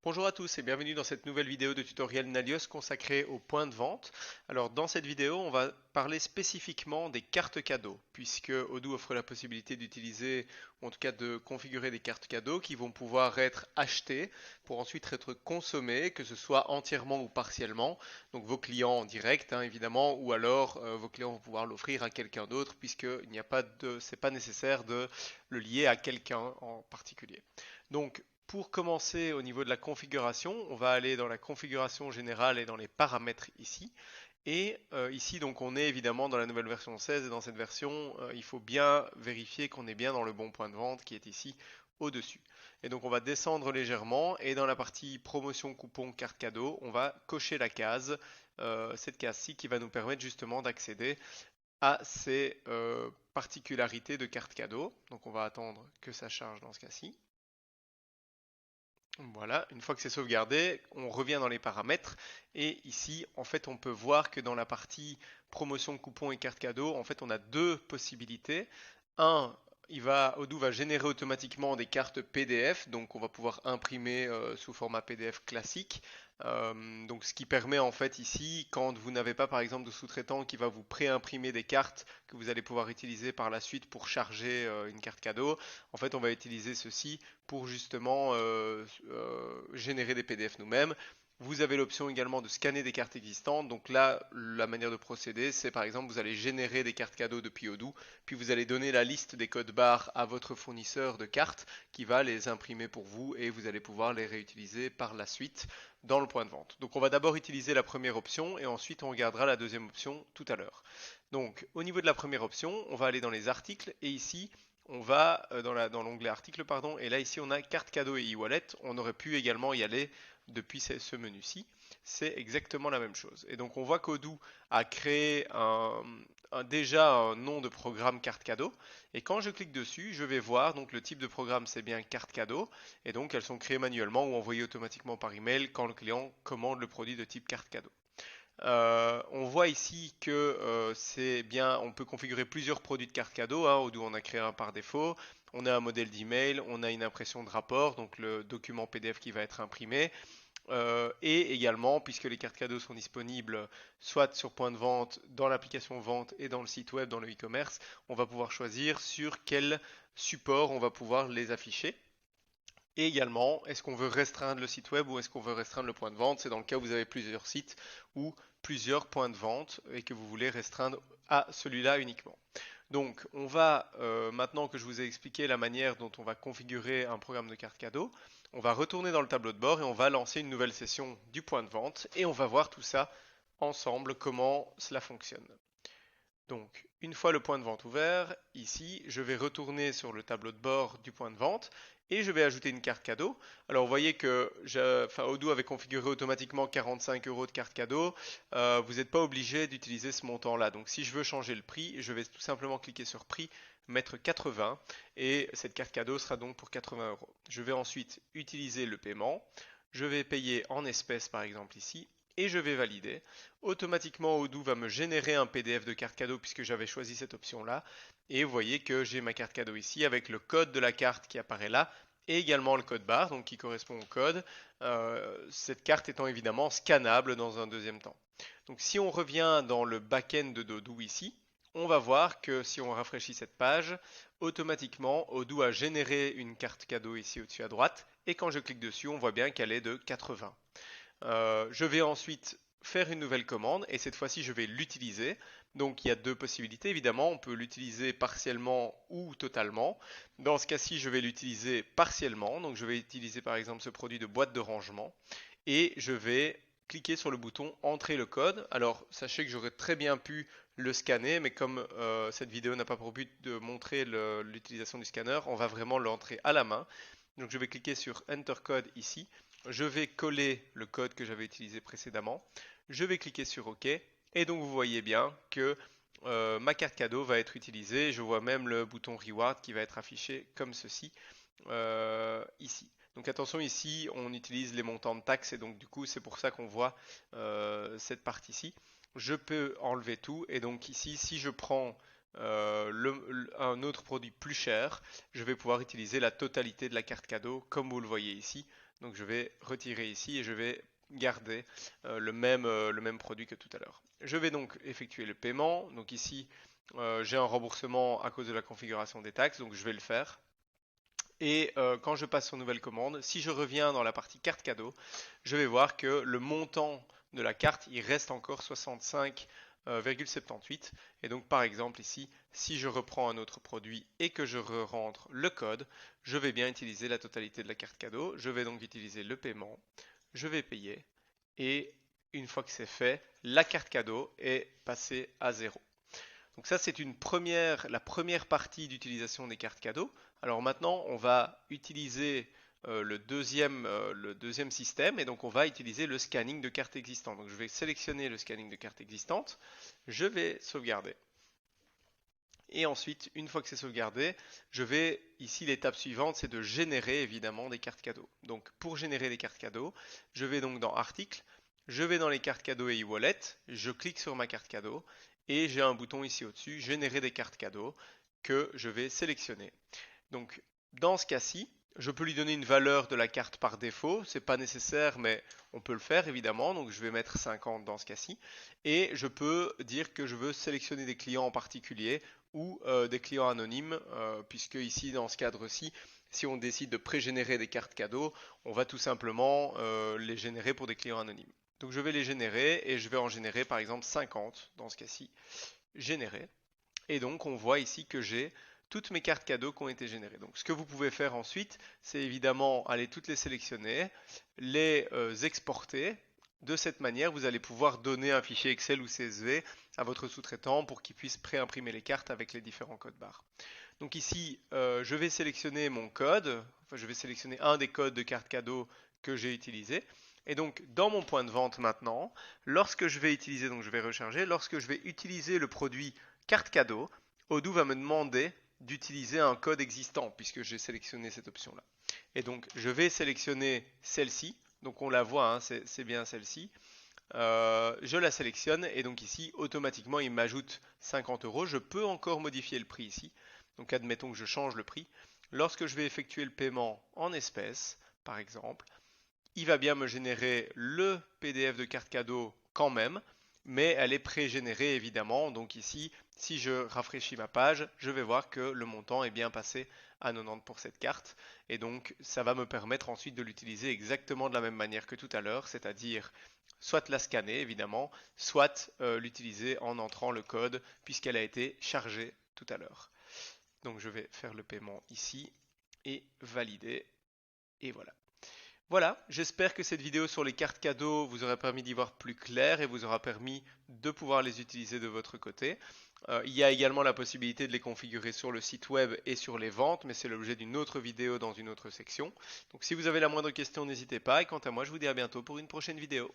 Bonjour à tous et bienvenue dans cette nouvelle vidéo de tutoriel Nalios consacrée aux points de vente. Alors dans cette vidéo, on va parler spécifiquement des cartes cadeaux, puisque Odoo offre la possibilité d'utiliser, ou en tout cas de configurer des cartes cadeaux qui vont pouvoir être achetées pour ensuite être consommées, que ce soit entièrement ou partiellement. Donc vos clients en direct, hein, évidemment, ou alors vos clients vont pouvoir l'offrir à quelqu'un d'autre, puisqu'il n'y a pas de, c'est pas nécessaire de le lier à quelqu'un en particulier. Donc pour commencer au niveau de la configuration, on va aller dans la configuration générale et dans les paramètres ici. Et ici, donc, on est évidemment dans la nouvelle version 16 et dans cette version, il faut bien vérifier qu'on est bien dans le bon point de vente qui est ici au-dessus. Et donc, on va descendre légèrement et dans la partie promotion, coupon, carte cadeau, on va cocher la case, cette case-ci qui va nous permettre justement d'accéder à ces particularités de carte cadeau. Donc, on va attendre que ça charge dans ce cas-ci. Voilà, une fois que c'est sauvegardé, on revient dans les paramètres et ici, en fait, on peut voir que dans la partie promotion, coupons et cartes cadeaux, en fait, on a deux possibilités. Un, Odoo va générer automatiquement des cartes PDF, donc on va pouvoir imprimer sous format PDF classique. Donc ce qui permet en fait ici, quand vous n'avez pas par exemple de sous-traitant qui va vous pré-imprimer des cartes que vous allez pouvoir utiliser par la suite pour charger une carte cadeau, en fait on va utiliser ceci pour justement générer des PDF nous-mêmes. Vous avez l'option également de scanner des cartes existantes. Donc là, la manière de procéder, c'est par exemple, vous allez générer des cartes cadeaux depuis Odoo, puis vous allez donner la liste des codes barres à votre fournisseur de cartes qui va les imprimer pour vous et vous allez pouvoir les réutiliser par la suite dans le point de vente. Donc on va d'abord utiliser la première option et ensuite on regardera la deuxième option tout à l'heure. Donc au niveau de la première option, on va aller dans les articles et ici on va dans l'onglet article, pardon, et là ici on a carte cadeau et e-wallet. On aurait pu également y aller depuis ce menu-ci. C'est exactement la même chose. Et donc on voit qu'Odoo a créé déjà un nom de programme carte cadeau. Et quand je clique dessus, je vais voir, donc le type de programme c'est bien carte cadeau. Et donc elles sont créées manuellement ou envoyées automatiquement par email quand le client commande le produit de type carte cadeau. On voit ici que c'est bien, on peut configurer plusieurs produits de carte cadeau, hein, Odoo en a créé un par défaut. On a un modèle d'email, on a une impression de rapport, donc le document PDF qui va être imprimé. Et également, puisque les cartes cadeaux sont disponibles soit sur point de vente, dans l'application vente et dans le site web, dans le e-commerce, on va pouvoir choisir sur quel support on va pouvoir les afficher. Et également, est-ce qu'on veut restreindre le site web ou est-ce qu'on veut restreindre le point de vente? C'est dans le cas où vous avez plusieurs sites ou plusieurs points de vente et que vous voulez restreindre à celui-là uniquement. Donc, on va, maintenant que je vous ai expliqué la manière dont on va configurer un programme de carte cadeau, on va retourner dans le tableau de bord et on va lancer une nouvelle session du point de vente et on va voir tout ça ensemble, comment cela fonctionne. Donc, une fois le point de vente ouvert, ici, je vais retourner sur le tableau de bord du point de vente et je vais ajouter une carte cadeau. Alors, vous voyez que Odoo avait configuré automatiquement 45 € de carte cadeau. Vous n'êtes pas obligé d'utiliser ce montant-là. Donc, si je veux changer le prix, je vais tout simplement cliquer sur prix, mettre 80 et cette carte cadeau sera donc pour 80 €. Je vais ensuite utiliser le paiement. Je vais payer en espèces par exemple ici et je vais valider. Automatiquement, Odoo va me générer un PDF de carte cadeau puisque j'avais choisi cette option-là. Et vous voyez que j'ai ma carte cadeau ici avec le code de la carte qui apparaît là et également le code barre, donc qui correspond au code. Cette carte étant évidemment scannable dans un deuxième temps. Donc si on revient dans le back-end de Odoo ici, on va voir que si on rafraîchit cette page, automatiquement Odoo a généré une carte cadeau ici au-dessus à droite et quand je clique dessus, on voit bien qu'elle est de 80. Je vais ensuite faire une nouvelle commande et cette fois-ci je vais l'utiliser. Donc il y a deux possibilités évidemment, on peut l'utiliser partiellement ou totalement. Dans ce cas-ci je vais l'utiliser partiellement, donc je vais utiliser par exemple ce produit de boîte de rangement et je vais cliquer sur le bouton entrer le code. Alors sachez que j'aurais très bien pu le scanner mais comme cette vidéo n'a pas pour but de montrer l'utilisation du scanner, on va vraiment l'entrer à la main. Donc je vais cliquer sur Enter Code ici. Je vais coller le code que j'avais utilisé précédemment. Je vais cliquer sur OK. Et donc vous voyez bien que ma carte cadeau va être utilisée. Je vois même le bouton Reward qui va être affiché comme ceci ici. Donc attention ici, on utilise les montants de taxes et donc du coup c'est pour ça qu'on voit cette partie-ci. Je peux enlever tout et donc ici si je prends un autre produit plus cher, je vais pouvoir utiliser la totalité de la carte cadeau comme vous le voyez ici. Donc je vais retirer ici et je vais garder le même produit que tout à l'heure. Je vais donc effectuer le paiement. Donc ici, j'ai un remboursement à cause de la configuration des taxes, donc je vais le faire. Et quand je passe sur nouvelle commande, si je reviens dans la partie carte cadeau, je vais voir que le montant de la carte, il reste encore 65,78. Et donc par exemple ici, si je reprends un autre produit et que je rentre le code, je vais bien utiliser la totalité de la carte cadeau. Je vais donc utiliser le paiement, je vais payer et une fois que c'est fait, la carte cadeau est passée à zéro. Donc ça, c'est la première partie d'utilisation des cartes cadeaux. Alors maintenant, on va utiliser le deuxième système et donc on va utiliser le scanning de cartes existantes. Donc je vais sélectionner le scanning de cartes existantes, je vais sauvegarder. Et ensuite, une fois que c'est sauvegardé, ici l'étape suivante, c'est de générer évidemment des cartes cadeaux. Donc pour générer des cartes cadeaux, je vais donc dans Articles, je vais dans les cartes cadeaux et e-wallet, je clique sur ma carte cadeau et j'ai un bouton ici au-dessus, générer des cartes cadeaux, que je vais sélectionner. Donc dans ce cas-ci, je peux lui donner une valeur de la carte par défaut, c'est pas nécessaire mais on peut le faire évidemment, donc je vais mettre 50 dans ce cas-ci, et je peux dire que je veux sélectionner des clients en particulier ou des clients anonymes, puisque ici dans ce cadre-ci, si on décide de pré-générer des cartes cadeaux, on va tout simplement les générer pour des clients anonymes. Donc je vais les générer et je vais en générer par exemple 50 dans ce cas-ci, générer. Et donc on voit ici que j'ai toutes mes cartes cadeaux qui ont été générées. Donc ce que vous pouvez faire ensuite, c'est évidemment aller toutes les sélectionner, les exporter. De cette manière, vous allez pouvoir donner un fichier Excel ou CSV à votre sous-traitant pour qu'il puisse préimprimer les cartes avec les différents codes barres. Donc ici, je vais sélectionner mon code, enfin je vais sélectionner un des codes de carte cadeau que j'ai utilisé. Et donc dans mon point de vente maintenant, lorsque je vais utiliser, donc je vais recharger, lorsque je vais utiliser le produit carte cadeau, Odoo va me demander d'utiliser un code existant puisque j'ai sélectionné cette option-là. Et donc je vais sélectionner celle-ci, donc on la voit, hein, c'est bien celle-ci. Je la sélectionne et donc ici automatiquement il m'ajoute 50 euros. Je peux encore modifier le prix ici. Donc admettons que je change le prix. Lorsque je vais effectuer le paiement en espèces, par exemple, il va bien me générer le PDF de carte cadeau quand même, mais elle est pré-générée évidemment. Donc ici, si je rafraîchis ma page, je vais voir que le montant est bien passé à 90 pour cette carte. Et donc ça va me permettre ensuite de l'utiliser exactement de la même manière que tout à l'heure, c'est-à-dire soit la scanner évidemment, soit l'utiliser en entrant le code puisqu'elle a été chargée tout à l'heure. Donc je vais faire le paiement ici et valider. Et voilà. Voilà, j'espère que cette vidéo sur les cartes cadeaux vous aura permis d'y voir plus clair et vous aura permis de pouvoir les utiliser de votre côté. Il y a également la possibilité de les configurer sur le site web et sur les ventes, mais c'est l'objet d'une autre vidéo dans une autre section. Donc si vous avez la moindre question, n'hésitez pas. Et quant à moi, je vous dis à bientôt pour une prochaine vidéo.